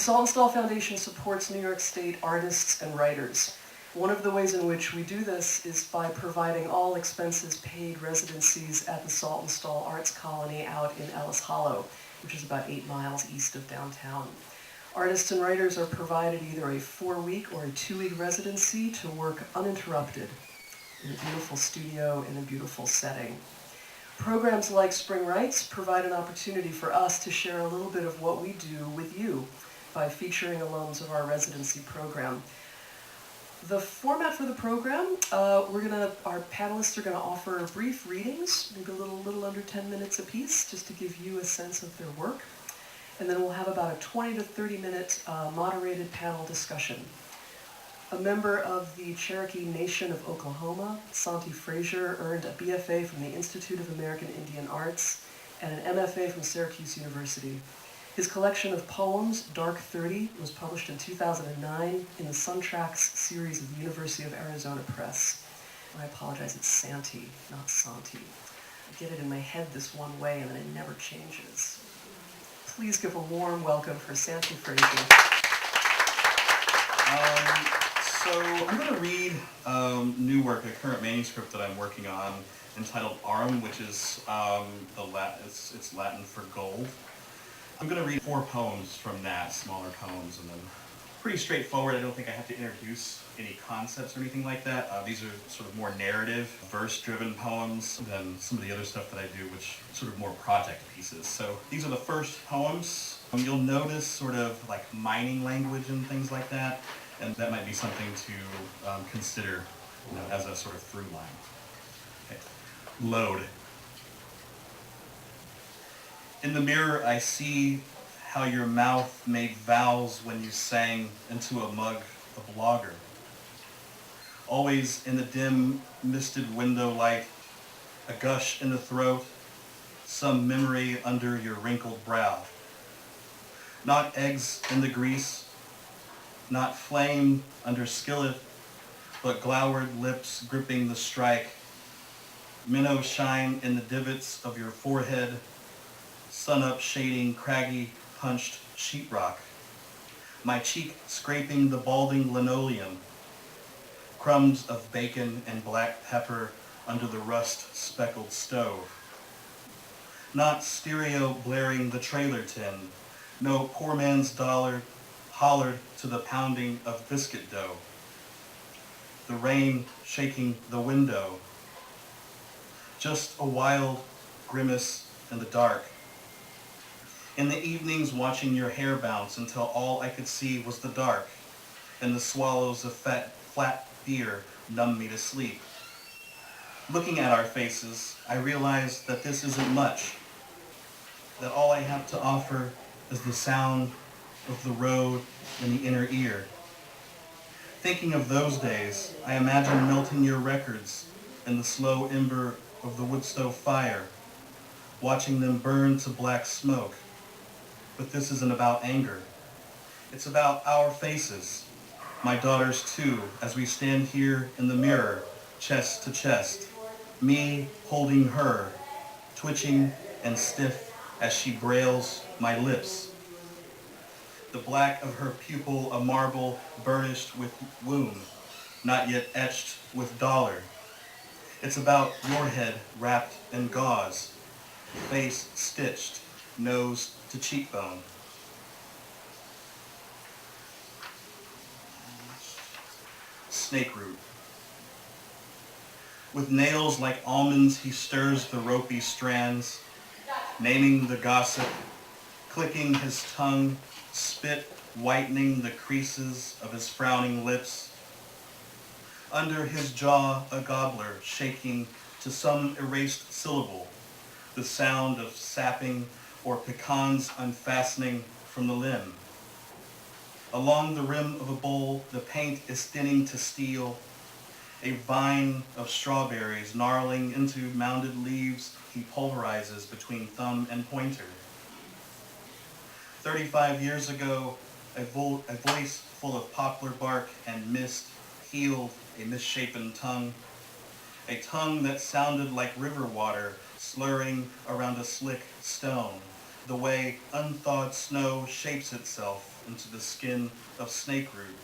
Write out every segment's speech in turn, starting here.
Saltonstall Foundation supports New York State artists and writers. One of the ways in which we do this is by providing all expenses paid residencies at the Saltonstall Arts Colony out in Ellis Hollow, which is about 8 miles east of downtown. Artists and writers are provided either a 4-week or a 2-week residency to work uninterrupted in a beautiful studio in a beautiful setting. Programs like Spring Rights provide an opportunity for us to share a little bit of what we do with you by featuring alums of our residency program. The format for the program, our panelists are going to offer brief readings, maybe a little under 10 minutes apiece, just to give you a sense of their work. And then we'll have about a 20 to 30 minute moderated panel discussion. A member of the Cherokee Nation of Oklahoma, Santee Frazier, earned a BFA from the Institute of American Indian Arts and an MFA from Syracuse University. His collection of poems, Dark 30, was published in 2009 in the Sun Tracks series of the University of Arizona Press. And I apologize, it's Santee, not Santee. I get it in my head this one way and then it never changes. Please give a warm welcome for Santee Frazier. So I'm going to read new work, a current manuscript that I'm working on, entitled Arum, which is it's Latin for gold. I'm going to read 4 poems from that, smaller poems, and then pretty straightforward. I don't think I have to introduce any concepts or anything like that. These are sort of more narrative, verse-driven poems than some of the other stuff that I do, which are sort of more project pieces. So these are the first poems. You'll notice sort of like mining language and things like that, and that might be something to consider, as a sort of through line. Okay. Load. In the mirror, I see how your mouth made vows when you sang into a mug of lager. Always in the dim, misted window light, a gush in the throat, some memory under your wrinkled brow. Not eggs in the grease, not flame under skillet, but glowered lips gripping the strike. Minnow shine in the divots of your forehead, sun-up shading craggy, punched sheetrock. My cheek scraping the balding linoleum. Crumbs of bacon and black pepper under the rust-speckled stove. Not stereo blaring the trailer tin. No poor man's dollar hollered to the pounding of biscuit dough. The rain shaking the window. Just a wild grimace in the dark. In the evenings, watching your hair bounce until all I could see was the dark, and the swallows of flat beer numb me to sleep. Looking at our faces, I realized that this isn't much, that all I have to offer is the sound of the road in the inner ear. Thinking of those days, I imagine melting your records in the slow ember of the wood stove fire, watching them burn to black smoke. But this isn't about anger. It's about our faces, my daughter's too, as we stand here in the mirror, chest to chest, me holding her, twitching and stiff as she brails my lips. The black of her pupil a marble burnished with wound, not yet etched with dollar. It's about your head wrapped in gauze, face stitched, nose to cheekbone. Snake root. With nails like almonds, he stirs the ropey strands, naming the gossip, clicking his tongue, spit whitening the creases of his frowning lips. Under his jaw, a gobbler shaking to some erased syllable, the sound of sapping or pecans unfastening from the limb. Along the rim of a bowl, the paint is thinning to steel. A vine of strawberries gnarling into mounded leaves he pulverizes between thumb and pointer. 35 years ago, a voice full of poplar bark and mist healed a misshapen tongue. A tongue that sounded like river water slurring around a slick stone, the way unthawed snow shapes itself into the skin of snake root.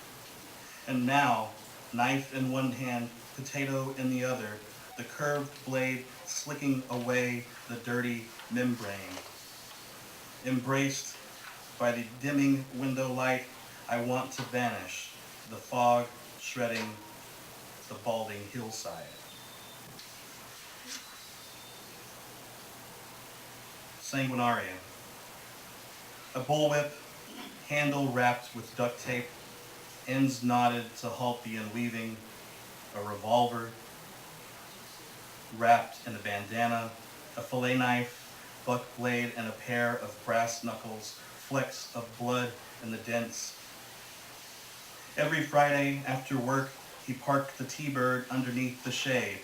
And now, knife in one hand, potato in the other, the curved blade slicking away the dirty membrane. Embraced by the dimming window light, I want to vanish, the fog shredding the balding hillside. Sanguinaria. A bullwhip, handle wrapped with duct tape, ends knotted to halt the unweaving, a revolver wrapped in a bandana, a fillet knife, buck blade, and a pair of brass knuckles, flecks of blood in the dents. Every Friday after work, he parked the T-Bird underneath the shade.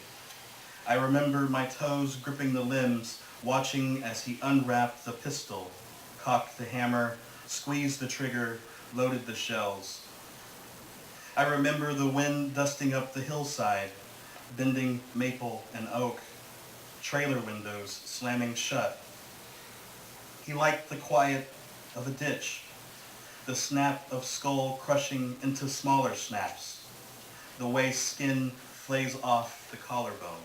I remember my toes gripping the limbs, watching as he unwrapped the pistol, cocked the hammer, squeezed the trigger, loaded the shells. I remember the wind dusting up the hillside, bending maple and oak, trailer windows slamming shut. He liked the quiet of a ditch, the snap of skull crushing into smaller snaps, the way skin flays off the collarbone.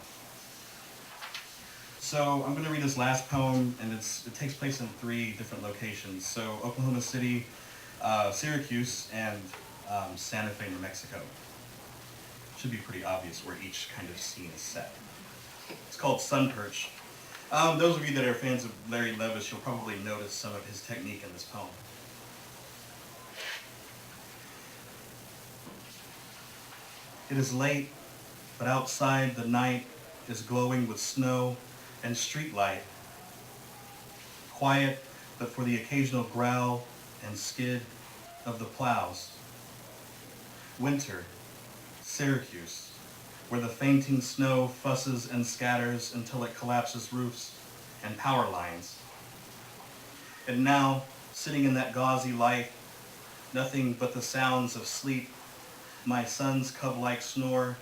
So I'm going to read this last poem, and it takes place in 3 different locations. So Oklahoma City, Syracuse, and Santa Fe, New Mexico. Should be pretty obvious where each kind of scene is set. It's called Sun Perch. Those of you that are fans of Larry Levis, you'll probably notice some of his technique in this poem. It is late, but outside the night is glowing with snow and streetlight. Quiet, but for the occasional growl and skid of the plows. Winter, Syracuse, where the fainting snow fusses and scatters until it collapses roofs and power lines. And now, sitting in that gauzy light, nothing but the sounds of sleep, my son's cub-like snore,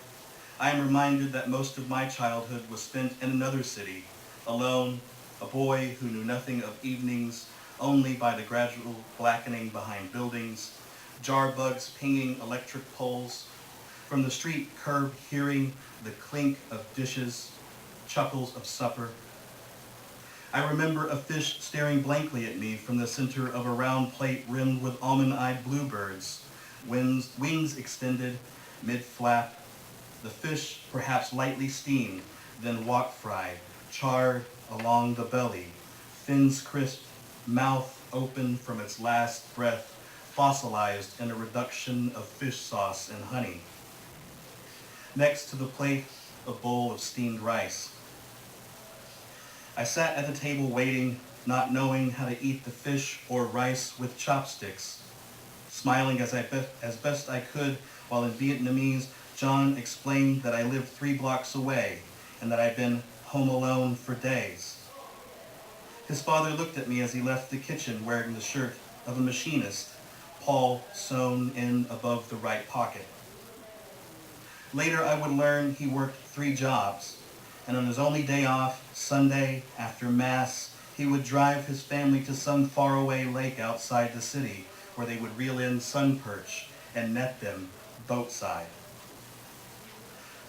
I am reminded that most of my childhood was spent in another city, alone, a boy who knew nothing of evenings, only by the gradual blackening behind buildings, jar bugs pinging electric poles, from the street curb hearing the clink of dishes, chuckles of supper. I remember a fish staring blankly at me from the center of a round plate rimmed with almond-eyed bluebirds, wings extended, mid-flap. The fish perhaps lightly steamed, then wok fried, charred along the belly, fins crisp, mouth open from its last breath, fossilized in a reduction of fish sauce and honey. Next to the plate, a bowl of steamed rice. I sat at the table waiting, not knowing how to eat the fish or rice with chopsticks, smiling as best I could, while in Vietnamese, John explained that I lived 3 blocks away and that I'd been home alone for days. His father looked at me as he left the kitchen wearing the shirt of a machinist, Paul sewn in above the right pocket. Later I would learn he worked 3 jobs, and on his only day off, Sunday, after Mass, he would drive his family to some faraway lake outside the city where they would reel in sun perch and net them boatside.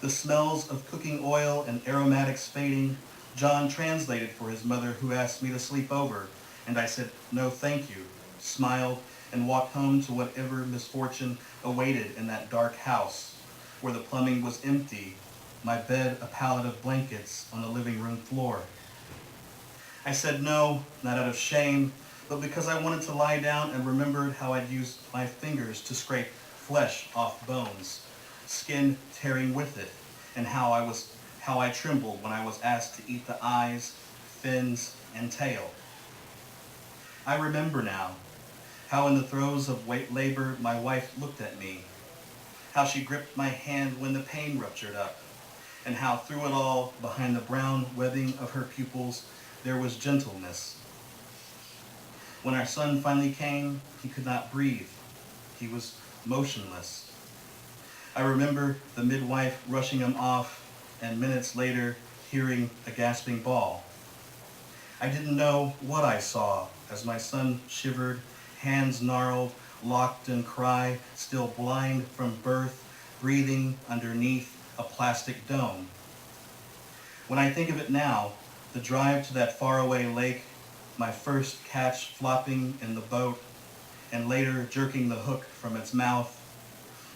The smells of cooking oil and aromatics fading, John translated for his mother, who asked me to sleep over, and I said, "No, thank you," smiled, and walked home to whatever misfortune awaited in that dark house, where the plumbing was empty, my bed a pallet of blankets on the living room floor. I said no, not out of shame, but because I wanted to lie down and remembered how I'd used my fingers to scrape flesh off bones, skin tearing with it, and how I trembled when I was asked to eat the eyes, fins, and tail. I remember now how in the throes of labor my wife looked at me, how she gripped my hand when the pain ruptured up, and how through it all, behind the brown webbing of her pupils, there was gentleness. When our son finally came, he could not breathe. He was motionless. I remember the midwife rushing him off, and minutes later, hearing a gasping bawl. I didn't know what I saw as my son shivered, hands gnarled, locked in cry, still blind from birth, breathing underneath a plastic dome. When I think of it now, the drive to that faraway lake, my first catch flopping in the boat, and later jerking the hook from its mouth,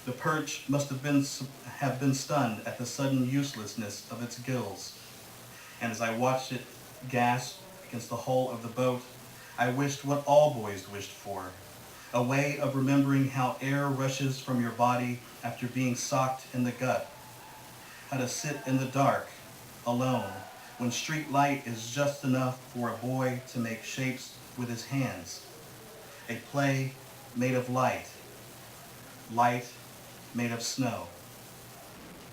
the perch must have been stunned at the sudden uselessness of its gills. And as I watched it gasp against the hull of the boat, I wished what all boys wished for, a way of remembering how air rushes from your body after being socked in the gut, how to sit in the dark, alone, when street light is just enough for a boy to make shapes with his hands. A play made of light, light made of snow.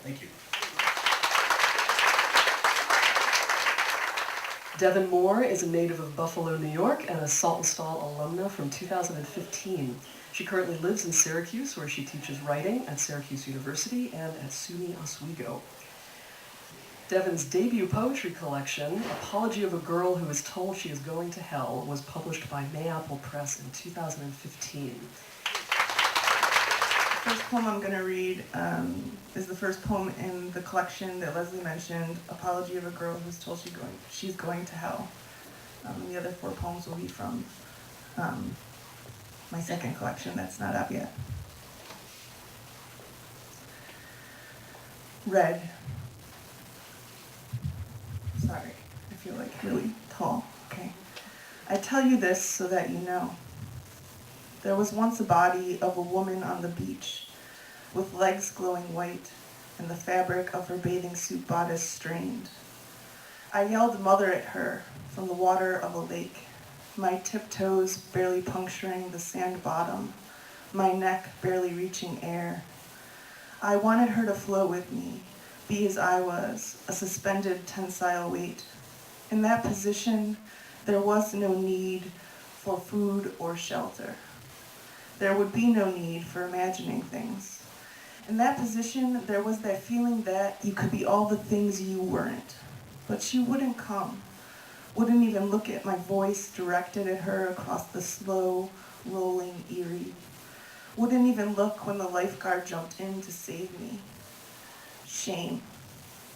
Thank you. Devon Moore is a native of Buffalo, New York, and a Saltonstall alumna from 2015. She currently lives in Syracuse, where she teaches writing at Syracuse University and at SUNY Oswego. Devon's debut poetry collection, Apology of a Girl Who Is Told She Is Going to Hell, was published by Mayapple Press in 2015. The first poem I'm going to read is the first poem in the collection that Lesley mentioned, Apology of a Girl Who's Told She's Going to Hell. And the other 4 poems will be from my second collection that's not out yet. Red. Sorry, I feel like really tall. Okay. I tell you this so that you know. There was once a body of a woman on the beach, with legs glowing white and the fabric of her bathing suit bodice strained. I yelled mother at her from the water of a lake, my tiptoes barely puncturing the sand bottom, my neck barely reaching air. I wanted her to flow with me, be as I was, a suspended tensile weight. In that position, there was no need for food or shelter. There would be no need for imagining things. In that position, there was that feeling that you could be all the things you weren't. But she wouldn't come, wouldn't even look at my voice directed at her across the slow, rolling Erie. Wouldn't even look when the lifeguard jumped in to save me. Shame,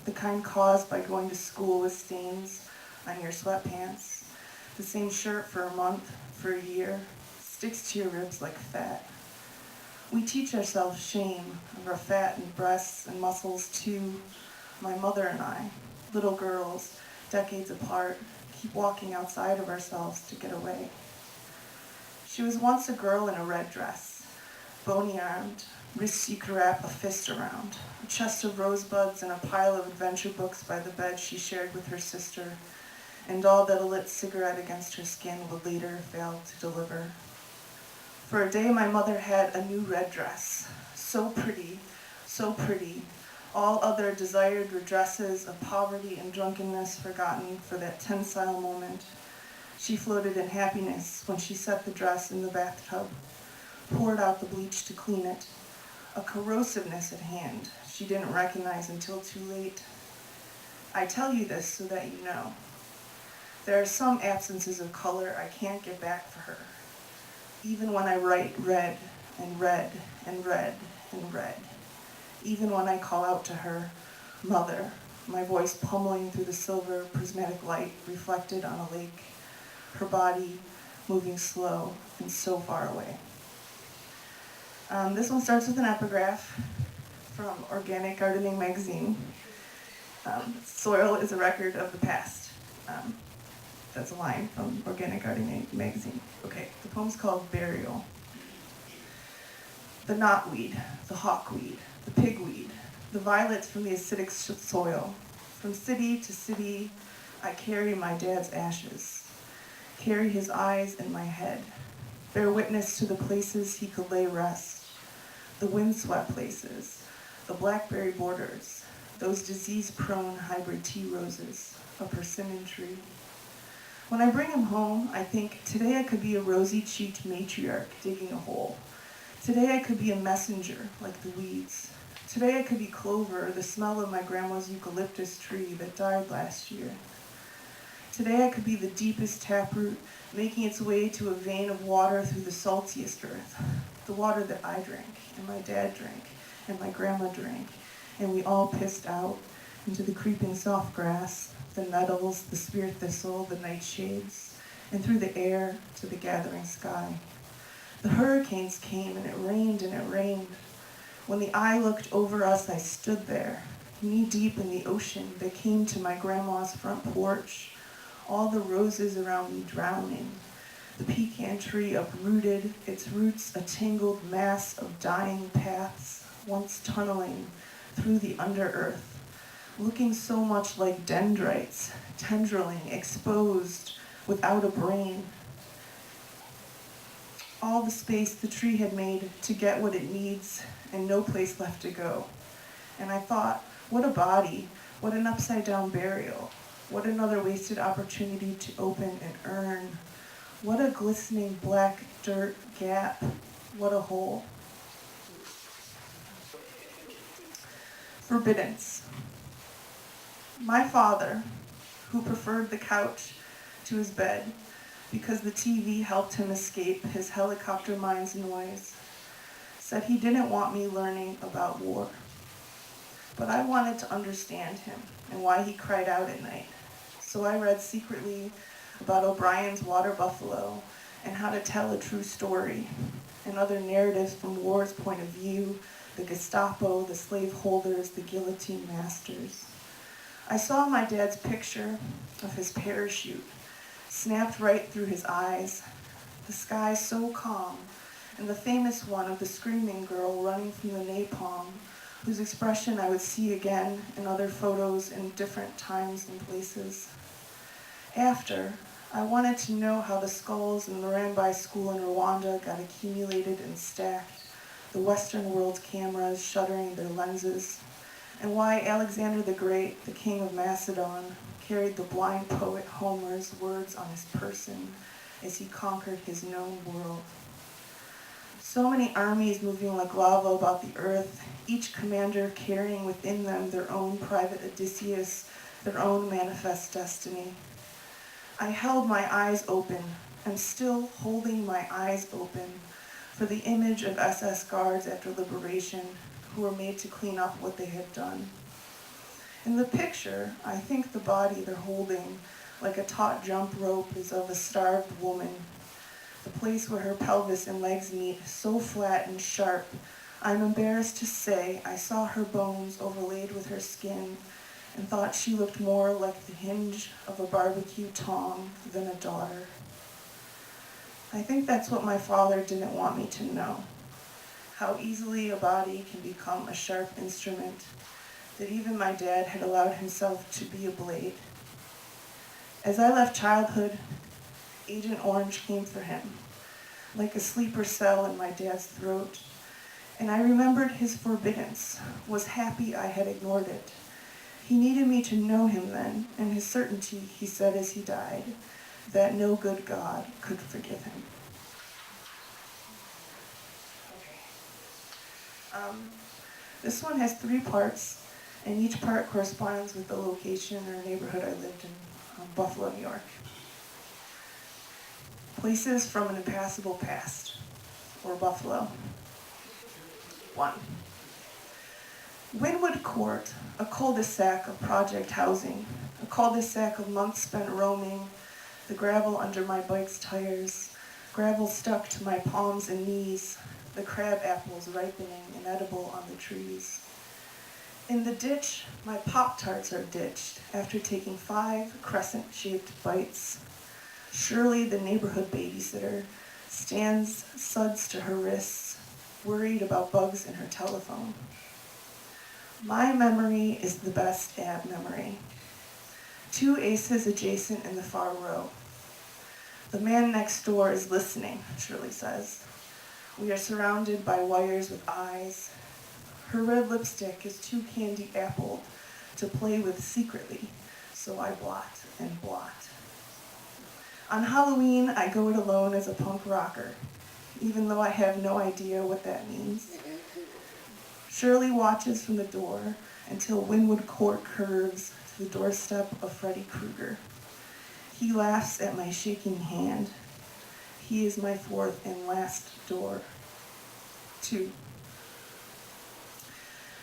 the kind caused by going to school with stains on your sweatpants, the same shirt for a month, for a year, sticks to your ribs like fat. We teach ourselves shame of our fat and breasts and muscles too. My mother and I, little girls, decades apart, keep walking outside of ourselves to get away. She was once a girl in a red dress, bony-armed, wrists you could wrap a fist around, a chest of rosebuds and a pile of adventure books by the bed she shared with her sister, and all that a lit cigarette against her skin would later fail to deliver. For a day, my mother had a new red dress, so pretty, all other desired redresses of poverty and drunkenness forgotten for that tensile moment. She floated in happiness when she set the dress in the bathtub, poured out the bleach to clean it, a corrosiveness at hand she didn't recognize until too late. I tell you this so that you know. There are some absences of color I can't get back for her, even when I write red and red and red and red, even when I call out to her, mother, my voice pummeling through the silver prismatic light reflected on a lake, her body moving slow and so far away. This one starts with an epigraph from Organic Gardening magazine. Soil is a record of the past. That's a line from Organic Gardening magazine. Okay, the poem's called Burial. The knotweed, the hawkweed, the pigweed, the violets from the acidic soil. From city to city, I carry my dad's ashes, carry his eyes in my head, bear witness to the places he could lay rest, the windswept places, the blackberry borders, those disease-prone hybrid tea roses, a persimmon tree. When I bring him home, I think, today I could be a rosy-cheeked matriarch digging a hole. Today I could be a messenger, like the weeds. Today I could be clover, the smell of my grandma's eucalyptus tree that died last year. Today I could be the deepest taproot, making its way to a vein of water through the saltiest earth. The water that I drank, and my dad drank, and my grandma drank, and we all pissed out into the creeping soft grass, the nettles, the spear thistle, the nightshades, and through the air to the gathering sky. The hurricanes came, and it rained, and it rained. When the eye looked over us, I stood there, knee-deep in the ocean that came to my grandma's front porch, all the roses around me drowning, the pecan tree uprooted, its roots a tangled mass of dying paths, once tunneling through the under-earth, looking so much like dendrites, tendriling, exposed, without a brain. All the space the tree had made to get what it needs, and no place left to go. And I thought, what a body, what an upside-down burial, what another wasted opportunity to open and earn. What a glistening black dirt gap, what a hole. Forbiddance. My father, who preferred the couch to his bed because the TV helped him escape his helicopter mind's noise, said he didn't want me learning about war. But I wanted to understand him and why he cried out at night. So I read secretly about O'Brien's water buffalo and how to tell a true story, and other narratives from war's point of view, the Gestapo, the slaveholders, the guillotine masters. I saw my dad's picture of his parachute, snapped right through his eyes, the sky so calm, and the famous one of the screaming girl running from the napalm, whose expression I would see again in other photos in different times and places. After, I wanted to know how the skulls in the Rambai school in Rwanda got accumulated and stacked, the Western world's cameras shuttering their lenses, and why Alexander the Great, the king of Macedon, carried the blind poet Homer's words on his person as he conquered his known world. So many armies moving like lava about the earth, each commander carrying within them their own private Odysseus, their own manifest destiny. I held my eyes open, and still holding my eyes open, for the image of SS guards after liberation who were made to clean up what they had done. In the picture, I think the body they're holding, like a taut jump rope, is of a starved woman. The place where her pelvis and legs meet, so flat and sharp, I'm embarrassed to say I saw her bones overlaid with her skin and thought she looked more like the hinge of a barbecue tong than a daughter. I think that's what my father didn't want me to know, how easily a body can become a sharp instrument, that even my dad had allowed himself to be a blade. As I left childhood, Agent Orange came for him, like a sleeper cell in my dad's throat, and I remembered his forbiddance, was happy I had ignored it. He needed me to know him then, and his certainty, he said as he died, that no good God could forgive him. This one has 3 parts, and each part corresponds with the location or neighborhood I lived in, Buffalo, New York. Places from an impassable past, or Buffalo. 1. Wynwood Court, a cul-de-sac of project housing, a cul-de-sac of months spent roaming, the gravel under my bike's tires, gravel stuck to my palms and knees, the crab apples ripening inedible on the trees. In the ditch, my Pop-Tarts are ditched after taking 5 crescent-shaped bites. Shirley, the neighborhood babysitter, stands suds to her wrists, worried about bugs in her telephone. My memory is the best ad memory. 2 aces adjacent in the far row. The man next door is listening, Shirley says. We are surrounded by wires with eyes. Her red lipstick is too candy-appled to play with secretly, so I blot and blot. On Halloween, I go it alone as a punk rocker, even though I have no idea what that means. Shirley watches from the door until Wynwood Court curves to the doorstep of Freddy Krueger. He laughs at my shaking hand. He is my fourth and last door. 2.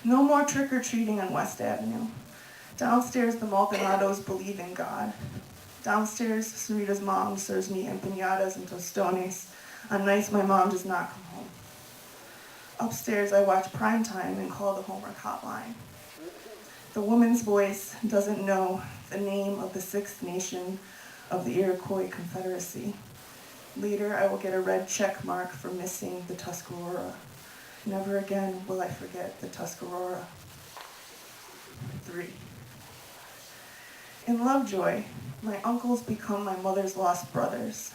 No more trick-or-treating on West Avenue. Downstairs, the Maldonados believe in God. Downstairs, Sarita's mom serves me empanadas and tostones on nights my mom does not come home. Upstairs, I watch Primetime and call the homework hotline. The woman's voice doesn't know the name of the sixth nation of the Iroquois Confederacy. Later, I will get a red check mark for missing the Tuscarora. Never again will I forget the Tuscarora. 3. In Lovejoy, my uncles become my mother's lost brothers.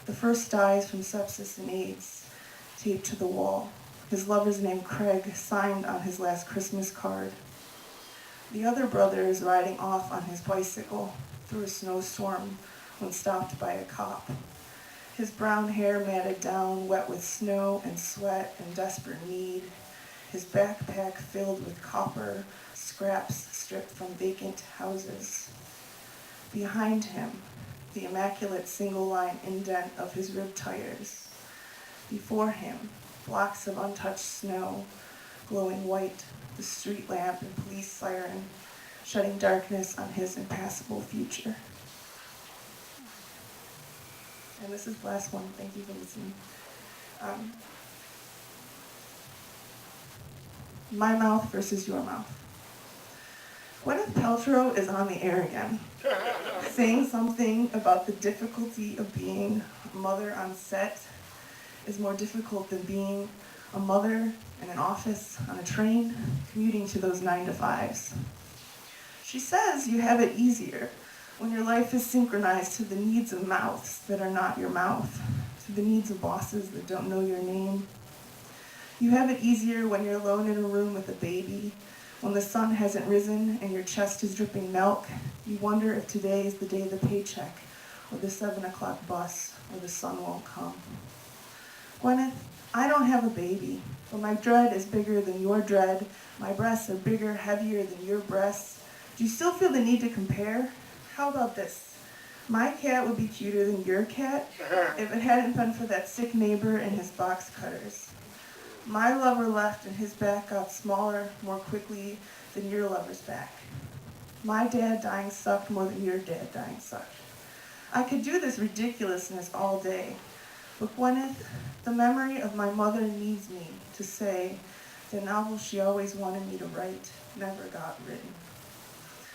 The first dies from sepsis and AIDS, taped to the wall. His lover's name Craig, signed on his last Christmas card. The other brother is riding off on his bicycle through a snowstorm when stopped by a cop. His brown hair matted down, wet with snow and sweat and desperate need. His backpack filled with copper scraps stripped from vacant houses. Behind him, the immaculate single-line indent of his rib tires. Before him, blocks of untouched snow, glowing white, the street lamp and police siren, shedding darkness on his impassable future. And this is the last one. Thank you for listening. My mouth versus your mouth. Gwyneth Paltrow is on the air again, saying something about the difficulty of being a mother on set is more difficult than being a mother in an office, on a train, commuting to those 9 to 5s. She says you have it easier when your life is synchronized to the needs of mouths that are not your mouth, to the needs of bosses that don't know your name. You have it easier when you're alone in a room with a baby, when the sun hasn't risen and your chest is dripping milk. You wonder if today is the day of the paycheck, or the 7 o'clock bus, or the sun won't come. Gwyneth, I don't have a baby, but my dread is bigger than your dread. My breasts are bigger, heavier than your breasts. Do you still feel the need to compare? How about this? My cat would be cuter than your cat if it hadn't been for that sick neighbor and his box cutters. My lover left and his back got smaller more quickly than your lover's back. My dad dying sucked more than your dad dying sucked. I could do this ridiculousness all day, but Gwyneth, the memory of my mother needs me to say the novel she always wanted me to write never got written.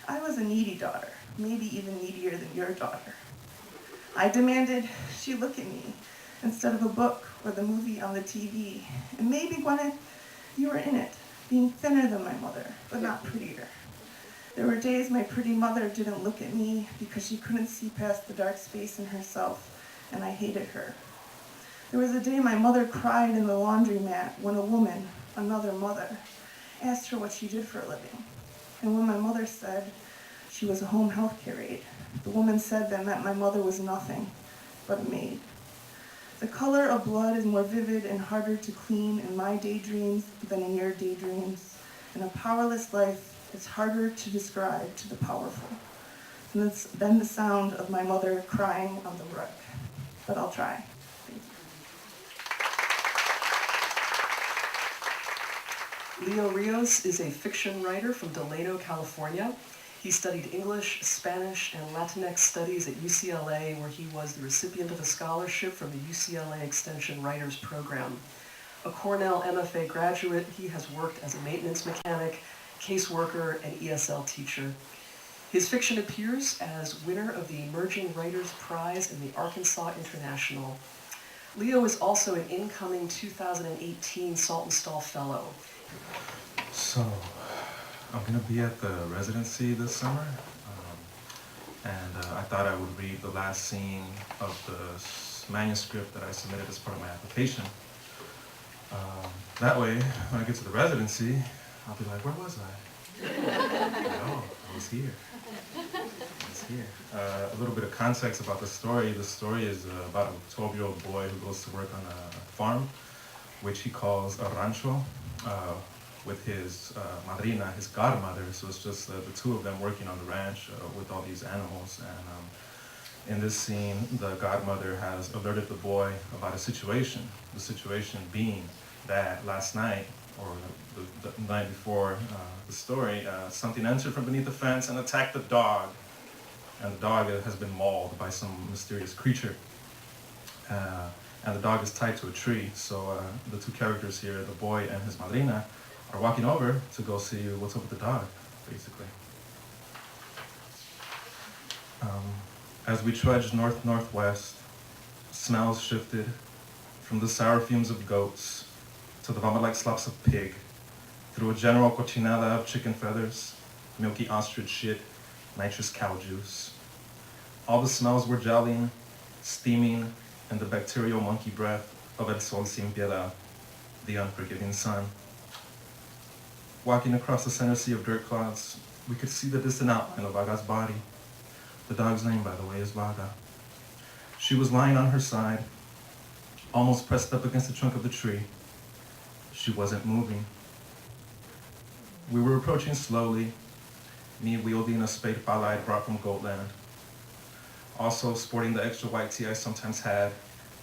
I was a needy daughter, maybe even needier than your daughter. I demanded she look at me instead of a book or the movie on the TV. And maybe, Gwyneth, you were in it, being thinner than my mother, but not prettier. There were days my pretty mother didn't look at me because she couldn't see past the dark space in herself, and I hated her. There was a day my mother cried in the laundromat when a woman, another mother, asked her what she did for a living. And when my mother said she was a home health care aide, the woman said that meant my mother was nothing but a maid. The color of blood is more vivid and harder to clean in my daydreams than in your daydreams. In a powerless life, it's harder to describe to the powerful than the sound of my mother crying on the rug. But I'll try. Thank you. Leo Rios is a fiction writer from Delano, California. He studied English, Spanish, and Latinx studies at UCLA, where he was the recipient of a scholarship from the UCLA Extension Writers Program. A Cornell MFA graduate, he has worked as a maintenance mechanic, caseworker, and ESL teacher. His fiction appears as winner of the Emerging Writers Prize in the Arkansas International. Leo is also an incoming 2018 Saltonstall Fellow. So, I'm going to be at the residency this summer, and I thought I would read the last scene of the manuscript that I submitted as part of my application. That way, when I get to the residency, I'll be like, where was I? Oh, I was here. A little bit of context about the story. The story is about a 12-year-old boy who goes to work on a farm, which he calls a rancho, with his madrina, his godmother. So it's just the two of them working on the ranch with all these animals. And In this scene, the godmother has alerted the boy about a situation. The situation being that last night, or the night before the story, something entered from beneath the fence and attacked the dog. And the dog has been mauled by some mysterious creature. And the dog is tied to a tree. So the two characters here, the boy and his madrina, are walking over to go see what's up with the dog, basically. As we trudged north-northwest, smells shifted from the sour fumes of goats to the vomit-like slops of pig, through a general cochinella of chicken feathers, milky ostrich shit, nitrous cow juice. All the smells were gelling, steaming, in the bacterial monkey breath of El Sol Sin Piedad, the unforgiving sun. Walking across the center sea of dirt clods, we could see the distant outline of Vaga's body. The dog's name, by the way, is Vaga. She was lying on her side, almost pressed up against the trunk of the tree. She wasn't moving. We were approaching slowly, me wielding a spade pala I'd brought from Goatland. Also sporting the extra white tee I sometimes had,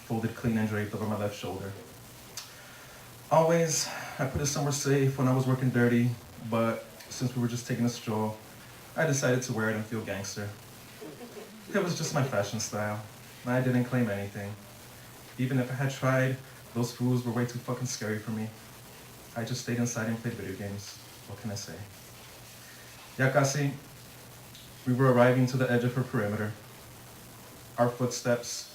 folded clean and draped over my left shoulder. Always, I put it somewhere safe when I was working dirty, but since we were just taking a stroll, I decided to wear it and feel gangster. It was just my fashion style. I didn't claim anything. Even if I had tried, those fools were way too fucking scary for me. I just stayed inside and played video games. What can I say? Ya casi, we were arriving to the edge of her perimeter. Our footsteps,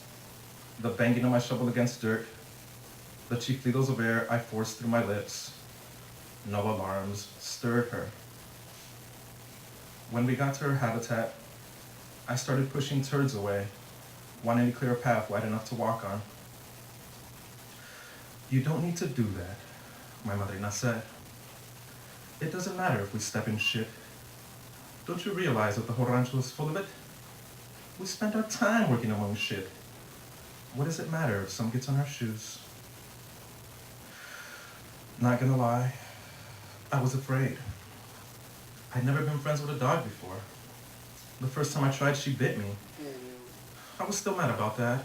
the banging of my shovel against dirt, the chiflidos of air I forced through my lips. No alarms stirred her. When we got to her habitat, I started pushing turds away, wanting to clear a path wide enough to walk on. You don't need to do that, my madrina said. It doesn't matter if we step in shit. Don't you realize that the whole rancho is full of it? We spend our time working among shit. What does it matter if some gets on our shoes? Not gonna lie, I was afraid. I'd never been friends with a dog before. The first time I tried, she bit me. I was still mad about that.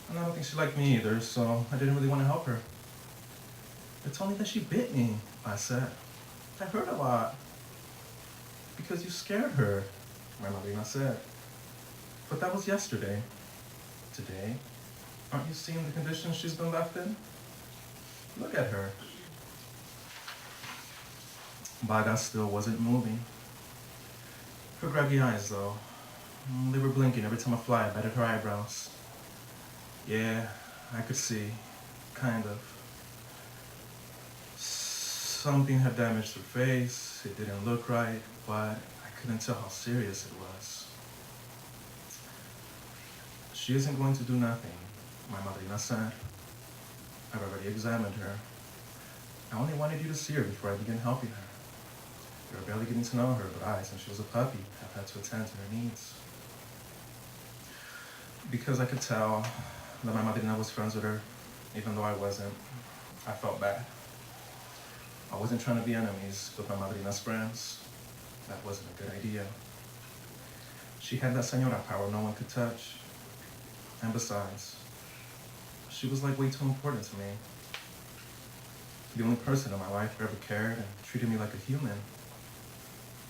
And I don't think she liked me either, so I didn't really want to help her. It's only that she bit me, I said. I hurt a lot. Because you scared her, my madrina said. But that was yesterday. Today, aren't you seeing the condition she's been left in? Look at her. Vaga still wasn't moving. Her groggy eyes, though, they were blinking every time a fly batted her eyebrows. Yeah, I could see, kind of. Something had damaged her face, it didn't look right, but I couldn't tell how serious it was. She isn't going to do nothing, my madrina said. I've already examined her. I only wanted you to see her before I began helping her. You're barely getting to know her, but I, since she was a puppy, have had to attend to her needs. Because I could tell that my madrina was friends with her, even though I wasn't, I felt bad. I wasn't trying to be enemies with my madrina's friends. That wasn't a good idea. She had that señora power no one could touch. And besides, she was like way too important to me. The only person in my life who ever cared and treated me like a human.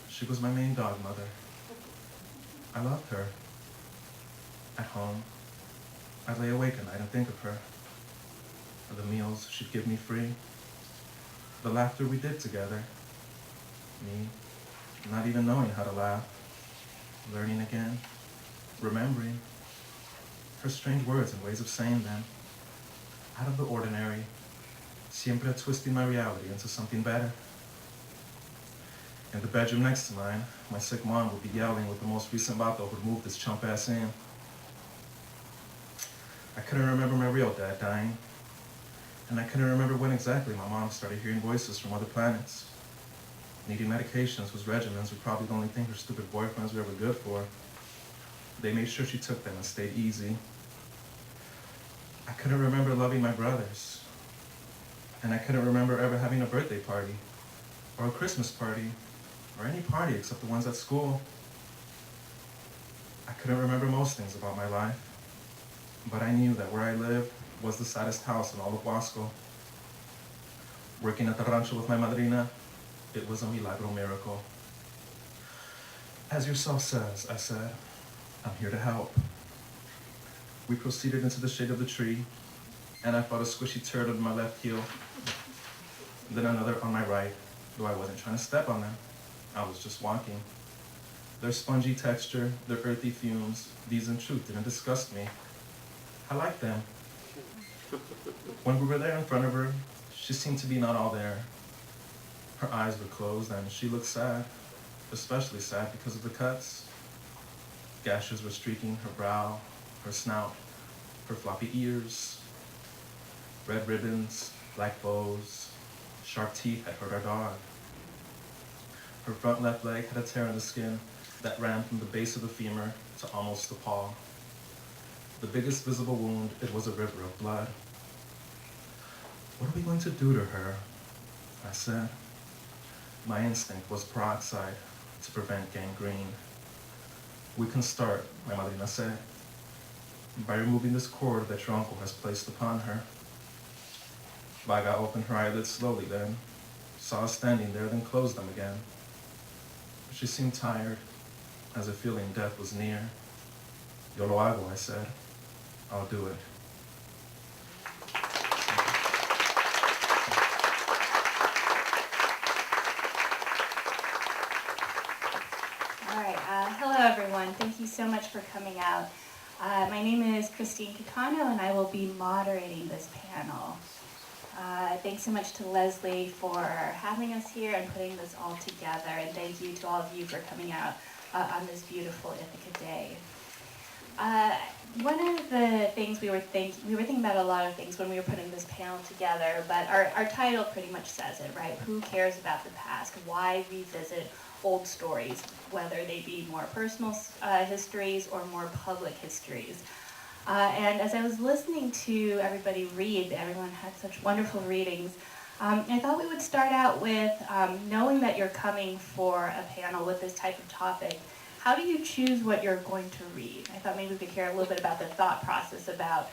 She was my main dog mother. I loved her. At home, I'd lay awake at night and think of her. The meals she'd give me free. The laughter we did together. Me, not even knowing how to laugh. Learning again. Remembering. Her strange words and ways of saying them. Out of the ordinary. Siempre twisting my reality into something better. In the bedroom next to mine, my sick mom would be yelling with the most recent vato who'd moved this chump ass in. I couldn't remember my real dad dying. And I couldn't remember when exactly my mom started hearing voices from other planets. Needing medications whose regimens were probably the only thing her stupid boyfriends were ever good for. They made sure she took them and stayed easy. I couldn't remember loving my brothers. And I couldn't remember ever having a birthday party, or a Christmas party, or any party except the ones at school. I couldn't remember most things about my life, but I knew that where I lived was the saddest house in all of Wasco. Working at the rancho with my madrina, it was a milagro miracle. As yourself says, I said, I'm here to help. We proceeded into the shade of the tree, and I felt a squishy turd on my left heel, then another on my right, though I wasn't trying to step on them. I was just walking. Their spongy texture, their earthy fumes, these in truth didn't disgust me. I liked them. When we were there in front of her, she seemed to be not all there. Her eyes were closed and she looked sad, especially sad because of the cuts. Gashes were streaking her brow, her snout, her floppy ears. Red ribbons, black bows, sharp teeth had hurt our dog. Her front left leg had a tear in the skin that ran from the base of the femur to almost the paw. The biggest visible wound, it was a river of blood. What are we going to do to her? I said. My instinct was peroxide to prevent gangrene. We can start, my madrina said, by removing this cord that your uncle has placed upon her. Vaga opened her eyelids slowly then, saw us standing there, then closed them again. She seemed tired, as if feeling death was near. Yo lo hago, I said. I'll do it. All right, hello everyone. Thank you so much for coming out. My name is Christine Kitano and I will be moderating this panel. Thanks so much to Lesley for having us here and putting this all together, and thank you to all of you for coming out on this beautiful Ithaca day. One of the things we were thinking about a lot of things when we were putting this panel together, but our title pretty much says it, right? Who cares about the past? Why revisit old stories, whether they be more personal histories or more public histories? And as I was listening to everybody read, everyone had such wonderful readings, I thought we would start out with knowing that you're coming for a panel with this type of topic. How do you choose what you're going to read? I thought maybe we could hear a little bit about the thought process about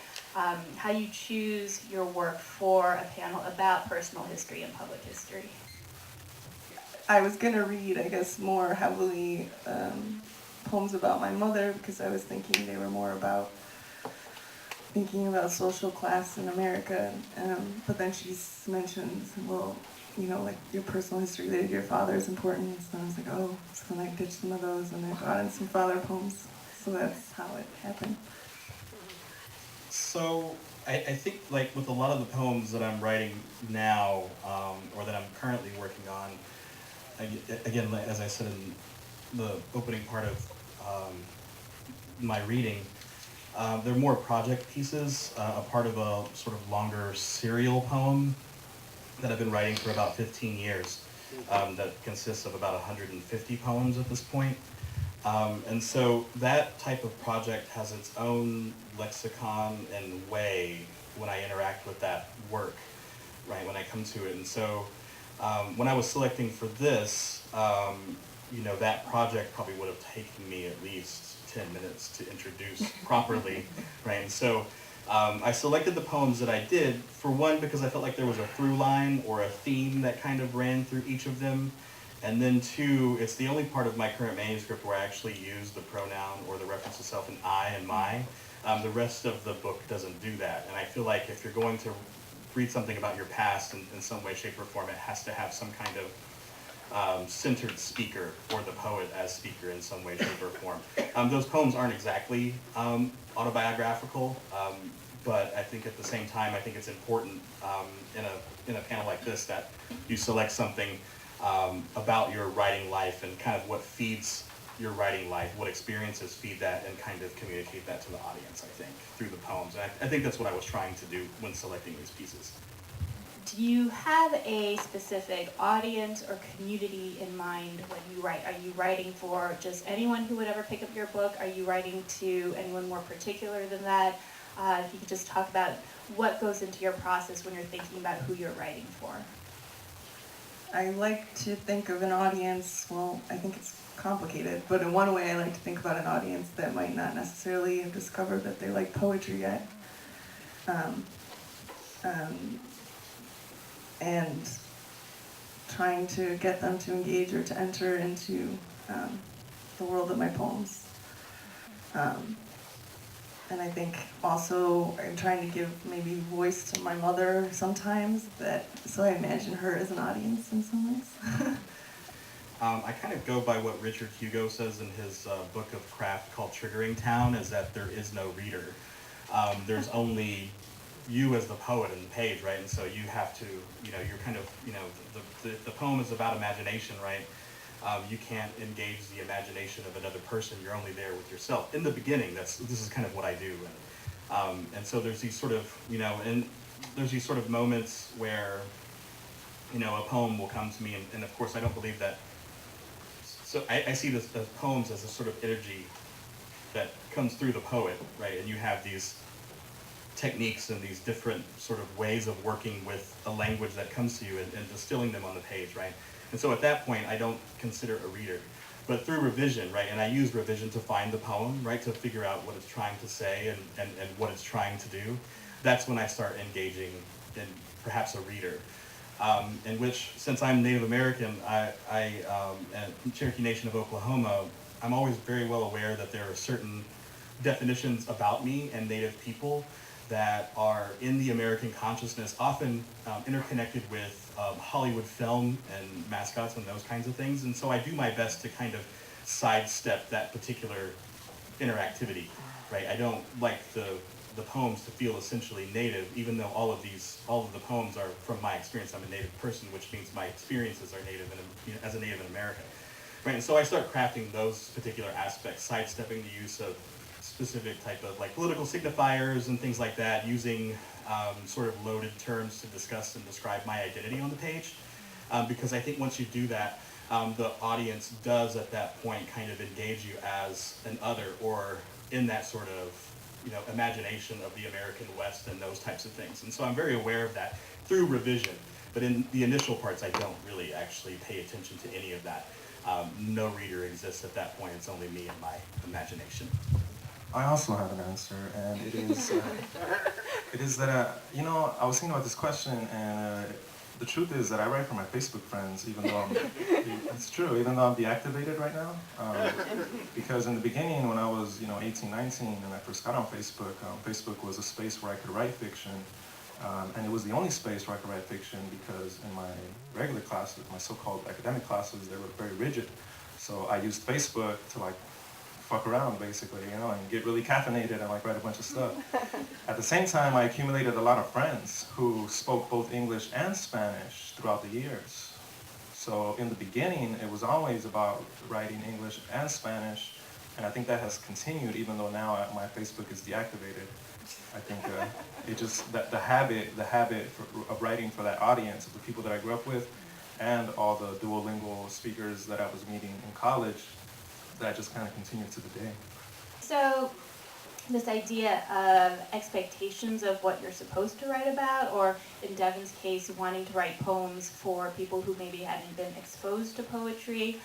how you choose your work for a panel about personal history and public history. I was going to read, I guess, more heavily poems about my mother because I was thinking they were more about thinking about social class in America. But then she mentions, well, you know, like your personal history with your father is important. So I was like, oh, so then I ditched some of those and I got in some father poems. So that's how it happened. So I think like with a lot of the poems that I'm writing now, or that I'm currently working on, again, as I said in the opening part of my reading, they're more project pieces, a part of a sort of longer serial poem that I've been writing for about 15 years, that consists of about 150 poems at this point. And so that type of project has its own lexicon and way when I interact with that work, right, when I come to it. And so when I was selecting for this, you know, that project probably would have taken me at least 10 minutes to introduce properly, right? And so I selected the poems that I did, for one, because I felt like there was a through line or a theme that kind of ran through each of them. And then two, it's the only part of my current manuscript where I actually use the pronoun or the reference to self in I and my. The rest of the book doesn't do that. And I feel like if you're going to read something about your past in some way, shape, or form, it has to have some kind of centered speaker or the poet as speaker in some way, shape, or form. Those poems aren't exactly autobiographical, but I think at the same time, I think it's important in a panel like this that you select something about your writing life and kind of what feeds your writing life, what experiences feed that, and kind of communicate that to the audience, I think, through the poems. And I think that's what I was trying to do when selecting these pieces. Do you have a specific audience or community in mind when you write? Are you writing for just anyone who would ever pick up your book? Are you writing to anyone more particular than that? If you could just talk about what goes into your process when you're thinking about who you're writing for. I like to think of an audience, well, I think it's complicated, but in one way I like to think about an audience that might not necessarily have discovered that they like poetry yet. And trying to get them to engage or to enter into the world of my poems. And I think also I'm trying to give maybe voice to my mother sometimes, so I imagine her as an audience in some ways. I kind of go by what Richard Hugo says in his book of craft called Triggering Town, is that there is no reader. There's only you as the poet in the page, right? And so you have to, you're kind of, the poem is about imagination, right? You can't engage the imagination of another person. You're only there with yourself. In the beginning, this is kind of what I do. And so there's these sort of, and there's these sort of moments where, a poem will come to me, and of course I don't believe that. So I see the poems as a sort of energy that comes through the poet, right? And you have these techniques and these different sort of ways of working with a language that comes to you and distilling them on the page, right? And so at that point, I don't consider a reader. But through revision, right, and I use revision to find the poem, right, to figure out what it's trying to say and what it's trying to do, that's when I start engaging in perhaps a reader. In which, since I'm Native American, and Cherokee Nation of Oklahoma, I'm always very well aware that there are certain definitions about me and Native people that are in the American consciousness, often interconnected with Hollywood film and mascots and those kinds of things. And so I do my best to kind of sidestep that particular interactivity, right? I don't like the poems to feel essentially native, even though all of the poems are from my experience. I'm a Native person, which means my experiences are Native as a Native in America, right? And so I start crafting those particular aspects, sidestepping the use of specific type of like political signifiers and things like that, using sort of loaded terms to discuss and describe my identity on the page, because I think once you do that, the audience does at that point kind of engage you as an other, or in that sort of imagination of the American West and those types of things. And so I'm very aware of that through revision, but in the initial parts I don't really actually pay attention to any of that. No reader exists at that point. It's only me and my imagination. I also have an answer, and it is that I was thinking about this question, and the truth is that I write for my Facebook friends, even though it's true, even though I'm deactivated right now. Because in the beginning, when I was 18, 19, and I first got on Facebook, Facebook was a space where I could write fiction, and it was the only space where I could write fiction because in my regular classes, my so-called academic classes, they were very rigid. So I used Facebook to fuck around basically, and get really caffeinated and write a bunch of stuff. At the same time, I accumulated a lot of friends who spoke both English and Spanish throughout the years. So in the beginning, it was always about writing English and Spanish, and I think that has continued even though now my Facebook is deactivated. I think it just, the habit of writing for that audience, of the people that I grew up with, and all the duolingual speakers that I was meeting in college, that just kind of continued to the day. So this idea of expectations of what you're supposed to write about, or in Devon's case, wanting to write poems for people who maybe hadn't been exposed to poetry.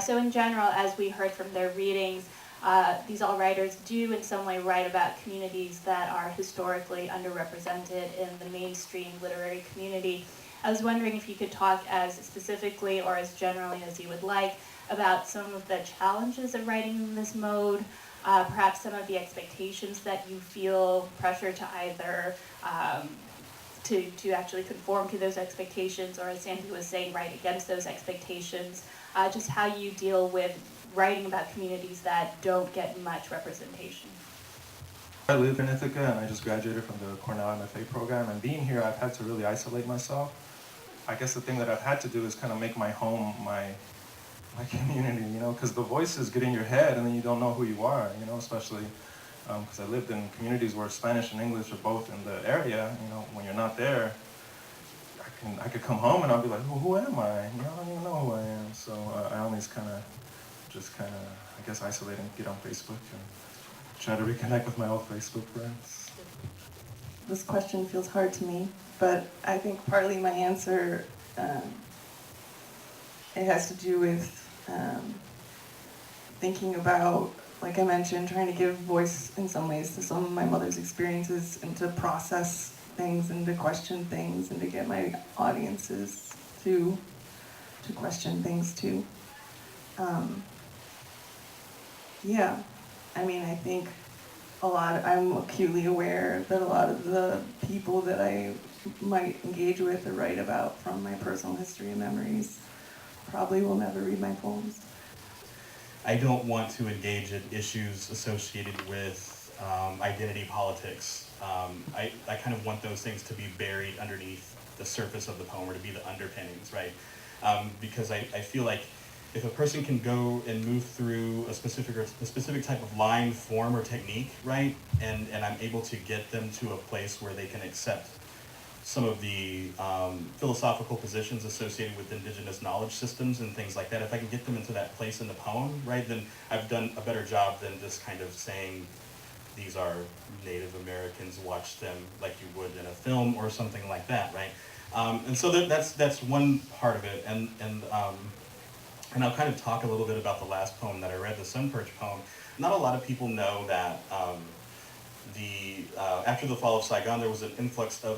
So in general, as we heard from their readings, these all writers do in some way write about communities that are historically underrepresented in the mainstream literary community. I was wondering if you could talk as specifically or as generally as you would like about some of the challenges of writing in this mode, perhaps some of the expectations that you feel pressure to either to actually conform to those expectations, or as Santee was saying, write against those expectations, just how you deal with writing about communities that don't get much representation. I live in Ithaca and I just graduated from the Cornell MFA program, and being here I've had to really isolate myself. I guess the thing that I've had to do is kind of make my home my community, because the voices get in your head and then you don't know who you are, especially because I lived in communities where Spanish and English are both in the area. When you're not there, I could come home and I'll be like, well, who am I? I don't even know who I am. So I always I guess, isolate and get on Facebook and try to reconnect with my old Facebook friends. This question feels hard to me, but I think partly my answer, it has to do with thinking about, like I mentioned, trying to give voice in some ways to some of my mother's experiences and to process things and to question things and to get my audiences to question things too. Yeah, I mean, I think I'm acutely aware that a lot of the people that I might engage with or write about from my personal history and memories probably will never read my poems. I don't want to engage in issues associated with identity politics. I kind of want those things to be buried underneath the surface of the poem, or to be the underpinnings, right? Because I feel like if a person can go and move through a specific type of line, form, or technique, right, and I'm able to get them to a place where they can accept some of the philosophical positions associated with indigenous knowledge systems and things like that, if I can get them into that place in the poem, right, then I've done a better job than just kind of saying, these are Native Americans, watch them like you would in a film or something like that, right? And so that's one part of it, and I'll kind of talk a little bit about the last poem that I read, the Sun Perch Poem. Not a lot of people know that after the fall of Saigon, there was an influx of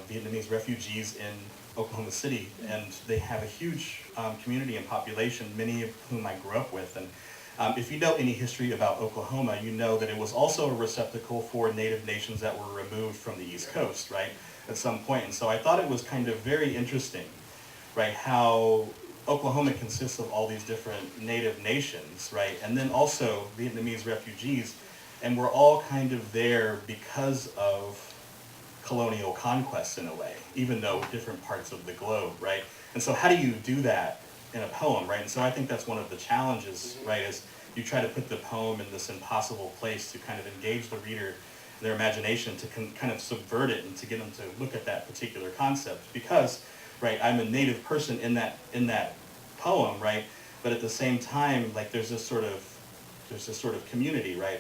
Vietnamese refugees in Oklahoma City, and they have a huge community and population, many of whom I grew up with. And if you know any history about Oklahoma, you know that it was also a receptacle for Native nations that were removed from the East Coast, right, at some point. And so I thought it was kind of very interesting, right, how Oklahoma consists of all these different Native nations, right, and then also Vietnamese refugees, and we're all kind of there because of colonial conquests in a way, even though different parts of the globe, right? And so how do you do that in a poem, right? And so I think that's one of the challenges, right, is you try to put the poem in this impossible place to kind of engage the reader, their imagination, to kind of subvert it and to get them to look at that particular concept, because, right, I'm a Native person in that poem, right, but at the same time, like, there's this sort of community, right,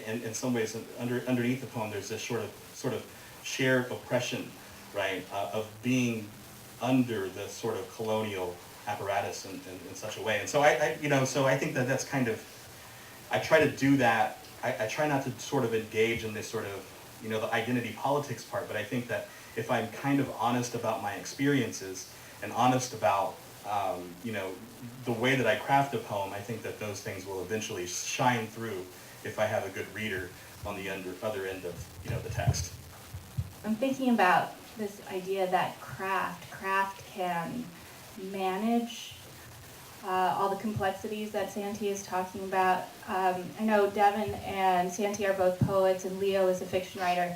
and in some ways underneath the poem there's this sort of shared oppression, right, of being under the sort of colonial apparatus in such a way. And so I think that's kind of, I try to do that. I try not to sort of engage in this sort of, the identity politics part, but I think that if I'm kind of honest about my experiences and honest about, the way that I craft a poem, I think that those things will eventually shine through if I have a good reader on the other end of, the text. I'm thinking about this idea that craft can manage all the complexities that Santee is talking about. I know Devon and Santee are both poets, and Leo is a fiction writer.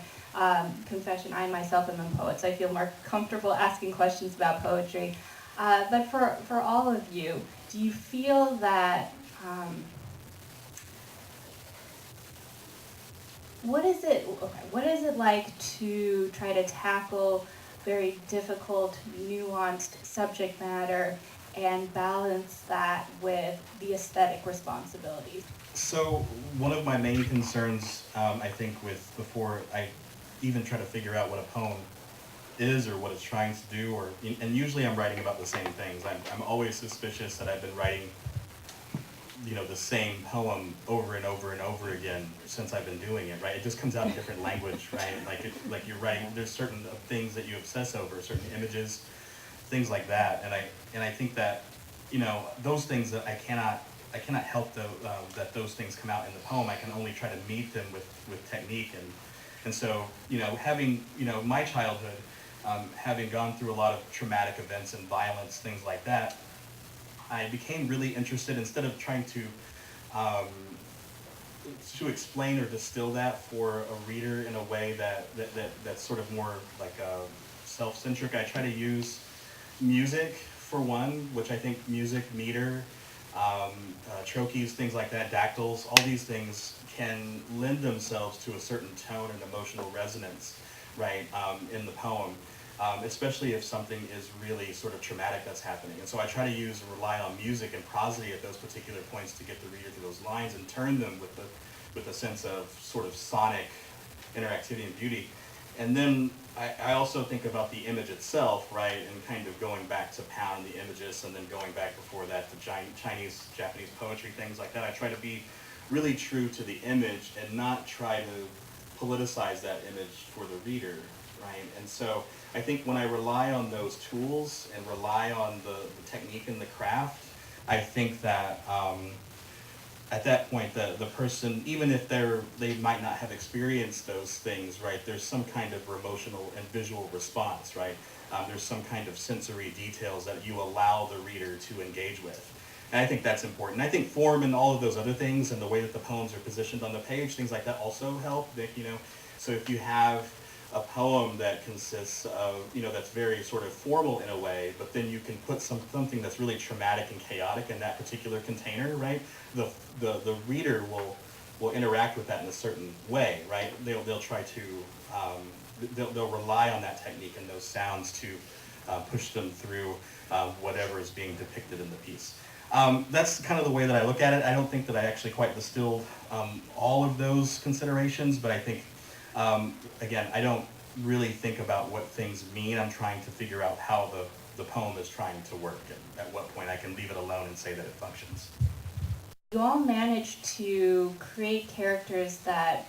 Confession, I myself am a poet, so I feel more comfortable asking questions about poetry. But for all of you, do you feel that, what is it like to try to tackle very difficult, nuanced subject matter and balance that with the aesthetic responsibilities? So one of my main concerns, I think, before I even try to figure out what a poem is or what it's trying to do, and usually I'm writing about the same things. I'm always suspicious that I've been writing, the same poem over and over and over again since I've been doing it, right? It just comes out in different language, right? Like you're writing, there's certain things that you obsess over, certain images, things like that, and I think that, those things that I cannot help that those things come out in the poem. I can only try to meet them with technique, and so, having, my childhood, having gone through a lot of traumatic events and violence, things like that, I became really interested, instead of trying to explain or distill that for a reader in a way that's sort of more like self-centric. I try to use music for one, which I think music, meter, trochees, things like that, dactyls, all these things can lend themselves to a certain tone and emotional resonance, right, in the poem. Especially if something is really sort of traumatic that's happening. And so I try to use and rely on music and prosody at those particular points to get the reader to those lines and turn them with a sense of sort of sonic interactivity and beauty. And then I also think about the image itself, right, and kind of going back to Pound, the images, and then going back before that to Chinese, Japanese poetry, things like that. I try to be really true to the image and not try to politicize that image for the reader, right? And so I think when I rely on those tools and rely on the technique and the craft, I think that at that point, the person, even if they might not have experienced those things, right, there's some kind of emotional and visual response, right? There's some kind of sensory details that you allow the reader to engage with. And I think that's important. I think form and all of those other things and the way that the poems are positioned on the page, things like that also help, Vic, you know. So if you have a poem that consists of, you know, that's very sort of formal in a way, but then you can put something that's really traumatic and chaotic in that particular container, right? The reader will interact with that in a certain way, right? They'll try to they'll rely on that technique and those sounds to push them through whatever is being depicted in the piece. That's kind of the way that I look at it. I don't think that I actually quite distilled all of those considerations, but I think again, I don't really think about what things mean. I'm trying to figure out how the poem is trying to work, and at what point I can leave it alone and say that it functions. You all managed to create characters that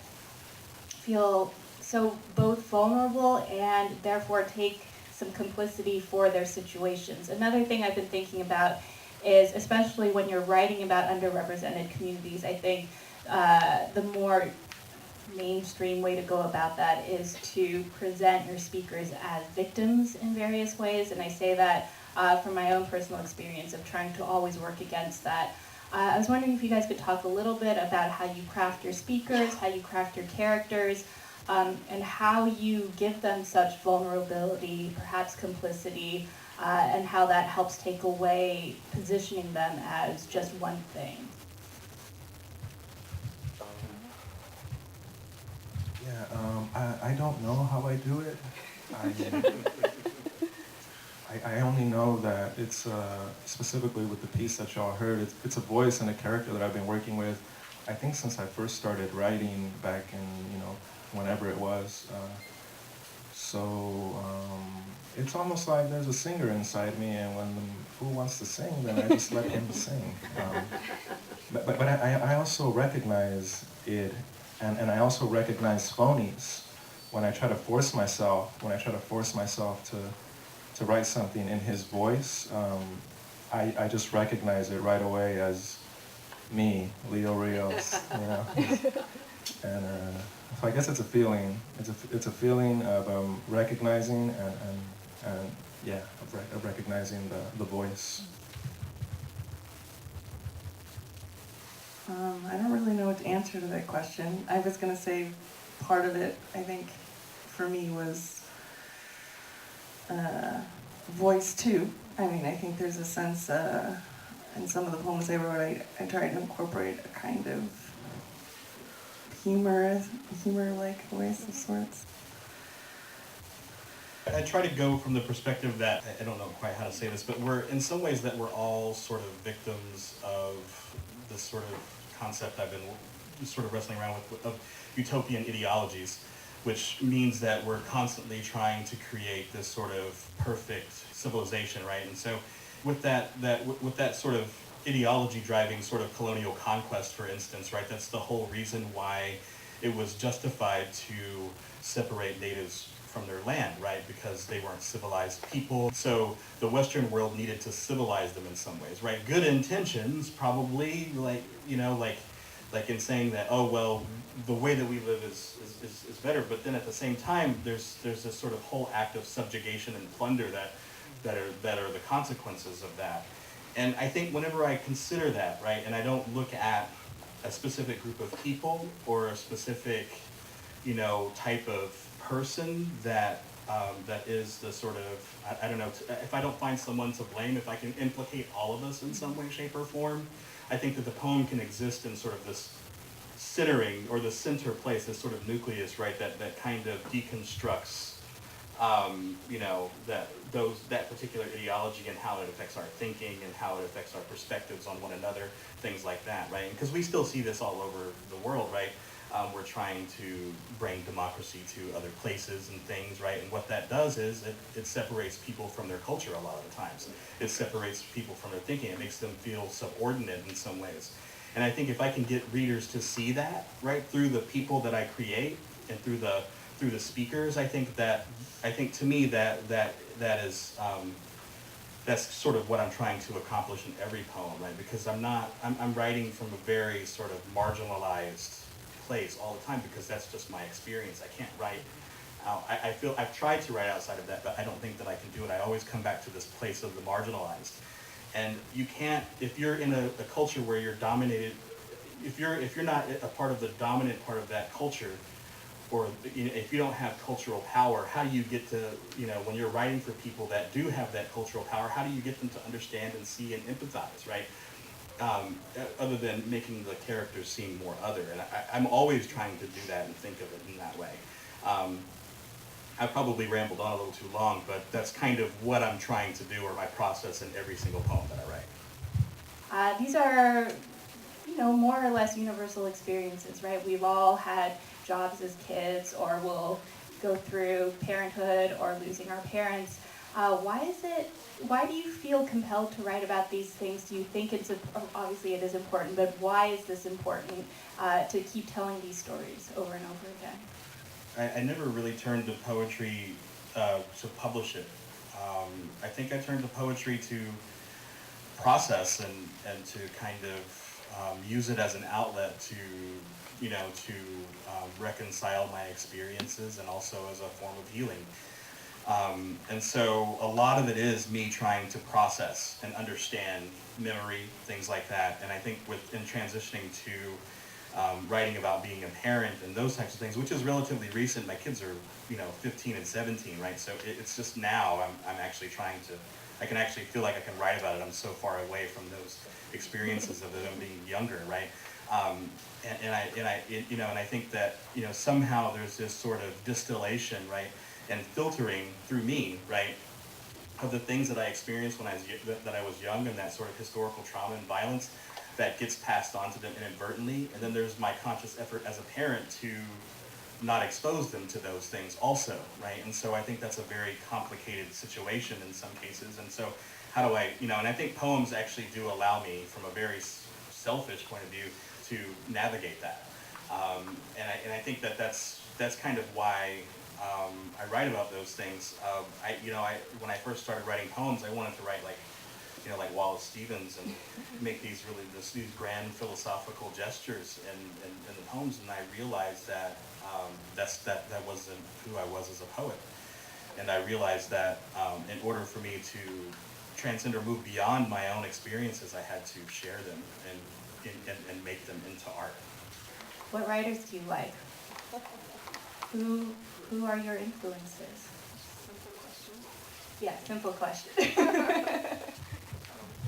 feel so both vulnerable and therefore take some complicity for their situations. Another thing I've been thinking about is, especially when you're writing about underrepresented communities, I think the more mainstream way to go about that is to present your speakers as victims in various ways, and I say that from my own personal experience of trying to always work against that. I was wondering if you guys could talk a little bit about how you craft your speakers, how you craft your characters, and how you give them such vulnerability, perhaps complicity, and how that helps take away positioning them as just one thing. Yeah, I don't know how I do it. I only know that it's specifically with the piece that y'all heard, it's a voice and a character that I've been working with, I think since I first started writing back in, you know, whenever it was. It's almost like there's a singer inside me, and when the fool wants to sing, then I just let him sing. But I also recognize it, and I also recognize phonies when I try to force myself, to write something in his voice. I just recognize it right away as me, Leo Rios, you know. And so I guess it's a feeling. It's a feeling of recognizing and yeah, of recognizing the voice. I don't really know what to answer to that question. I was going to say part of it, I think, for me was voice too. I mean, I think there's a sense in some of the poems I wrote, I tried to incorporate a kind of humor-like voice of sorts. I try to go from the perspective that, I don't know quite how to say this, but we're in some ways that we're all sort of victims of this sort of concept I've been sort of wrestling around with, of utopian ideologies, which means that we're constantly trying to create this sort of perfect civilization, right? And so with that sort of ideology driving sort of colonial conquest, for instance, right? That's the whole reason why it was justified to separate natives from their land, right? Because they weren't civilized people. So the Western world needed to civilize them in some ways, right? Good intentions, probably, like in saying that, oh, well, the way that we live is better, but then at the same time, there's this sort of whole act of subjugation and plunder that are the consequences of that. And I think whenever I consider that, right, and I don't look at a specific group of people or a specific, you know, type of person that is the sort of, I don't know, if I don't find someone to blame, if I can implicate all of us in some way, shape, or form, I think that the poem can exist in sort of this centering, or the center place, this sort of nucleus, right, that kind of deconstructs, you know, that particular ideology and how it affects our thinking and how it affects our perspectives on one another, things like that, right? Because we still see this all over the world, right? We're trying to bring democracy to other places and things, right? And what that does is it separates people from their culture a lot of the times. It separates people from their thinking. It makes them feel subordinate in some ways. And I think if I can get readers to see that, right, through the people that I create and through the speakers, I think to me that is that's sort of what I'm trying to accomplish in every poem, right? Because I'm writing from a very sort of marginalized place all the time, because that's just my experience. I can't write out. I feel I've tried to write outside of that, but I don't think that I can do it. I always come back to this place of the marginalized. And you can't, if you're in a culture where you're dominated, if you're not a part of the dominant part of that culture, or if you don't have cultural power, how do you get to, when you're writing for people that do have that cultural power, how do you get them to understand and see and empathize, right? Other than making the characters seem more other. And I'm always trying to do that and think of it in that way. I probably rambled on a little too long, but that's kind of what I'm trying to do, or my process in every single poem that I write. These are, more or less universal experiences, right? We've all had jobs as kids, or we'll go through parenthood or losing our parents. Why do you feel compelled to write about these things? Do you think obviously it is important, but why is this important to keep telling these stories over and over again? I never really turned to poetry to publish it. I think I turned to poetry to process and to kind of use it as an outlet to reconcile my experiences, and also as a form of healing. And so a lot of it is me trying to process and understand memory, things like that. And I think in transitioning to writing about being a parent and those types of things, which is relatively recent. My kids are, 15 and 17, right? So it's just now I'm actually I can actually feel like I can write about it. I'm so far away from those experiences of them being younger, right? And I think that, somehow there's this sort of distillation, right? And filtering through me, right? Of the things that I experienced when I was young, and that sort of historical trauma and violence that gets passed on to them inadvertently. And then there's my conscious effort as a parent to not expose them to those things also, right? And so I think that's a very complicated situation in some cases. And so how do I, and I think poems actually do allow me, from a very selfish point of view, to navigate that. And I think that's kind of why I write about those things. When I first started writing poems, I wanted to write like Wallace Stevens, and make these grand philosophical gestures in the poems. And I realized that that wasn't who I was as a poet. And I realized that in order for me to transcend or move beyond my own experiences, I had to share them and make them into art. What writers do you like? Who are your influences? Yeah, simple question.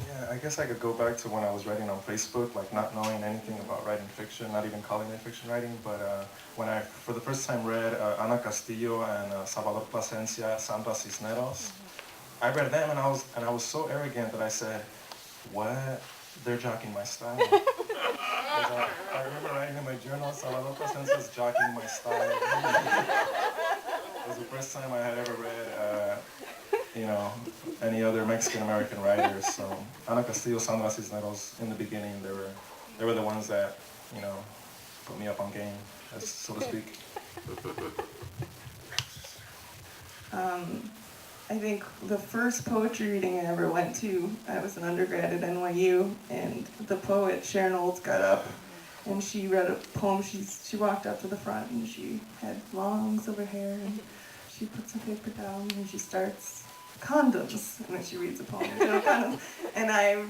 Yeah, I guess I could go back to when I was writing on Facebook, like not knowing anything about writing fiction, not even calling it fiction writing, but when I, for the first time, read Ana Castillo and Salvador Plasencia, Sandra Cisneros, I read them and I was so arrogant that I said, "What? They're jocking my style." I remember writing in my journal, Salvador Plasencia's jocking my style. It was the first time I had ever read any other Mexican-American writers. So Ana Castillo, Sandra Cisneros, in the beginning, they were the ones that, put me up on game, so to speak. I think the first poetry reading I ever went to, I was an undergrad at NYU, and the poet Sharon Olds got up and she read a poem. She walked up to the front and she had long silver hair, and she puts some paper down and she starts condoms, and then she reads a poem about condoms. And I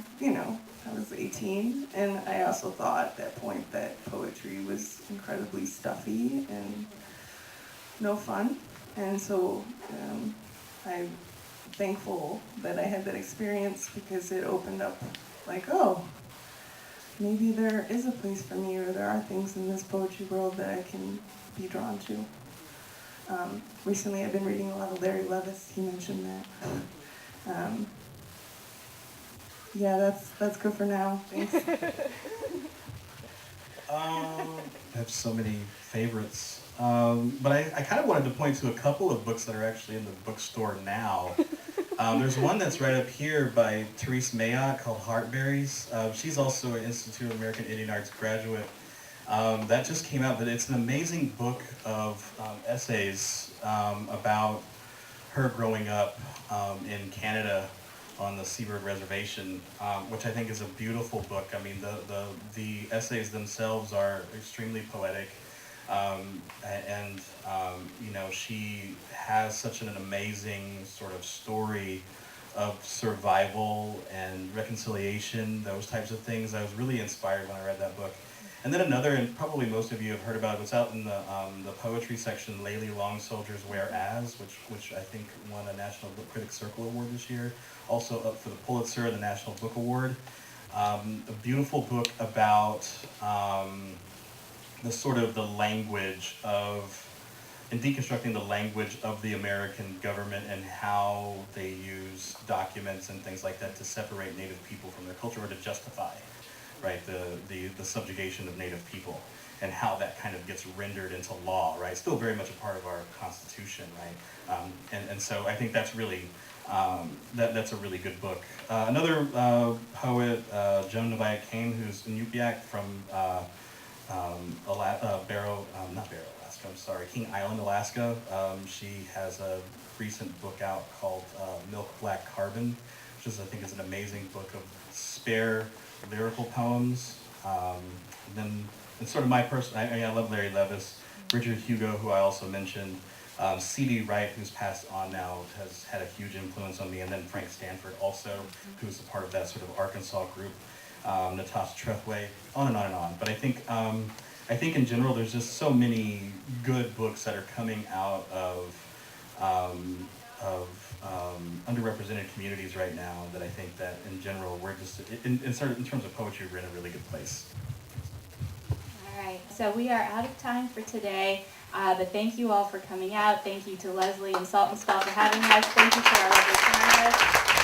was 18, and I also thought at that point that poetry was incredibly stuffy and no fun. And so I'm thankful that I had that experience, because it opened up like, oh, maybe there is a place for me, or there are things in this poetry world that I can be drawn to. Recently I've been reading a lot of Larry Levis. He mentioned that. Yeah, that's good for now. Thanks. have so many favorites. But I kind of wanted to point to a couple of books that are actually in the bookstore now. There's one that's right up here by Therese Mayotte called Heartberries. She's also an Institute of American Indian Arts graduate. That just came out, but it's an amazing book of essays about her growing up in Canada on the Seabird Reservation, which I think is a beautiful book. I mean, the essays themselves are extremely poetic. You know, she has such an amazing sort of story of survival and reconciliation, those types of things. I was really inspired when I read that book. And then another, and probably most of you have heard about it, it's out in the poetry section, Layli Long Soldier's Whereas, which I think won a National Book Critics Circle Award this year. Also up for the Pulitzer and the National Book Award. A beautiful book about the language of, and deconstructing the language of the American government and how they use documents and things like that to separate Native people from their culture or to justify, right, the subjugation of Native people and how that kind of gets rendered into law, right? Still very much a part of our Constitution, right? And so I think that's really, that's a really good book. Another poet, Jemna Mccain, who's Inupiaq from King Island, Alaska. She has a recent book out called Milk Black Carbon, which is, I think, is an amazing book of spare lyrical poems. Then it's sort of my personal, I love Larry Levis, Richard Hugo, who I also mentioned, C.D. Wright, who's passed on now, has had a huge influence on me, and then Frank Stanford also, who's a part of that sort of Arkansas group, Natasha Trethway, on and on and on. But I think in general there's just so many good books that are coming out of underrepresented communities right now that I think that in general we're just, in terms of poetry, we're in a really good place. All right, so we are out of time for today, but thank you all for coming out. Thank you to Lesley and Saltonstall for having us. Thank you to our lovely panelists.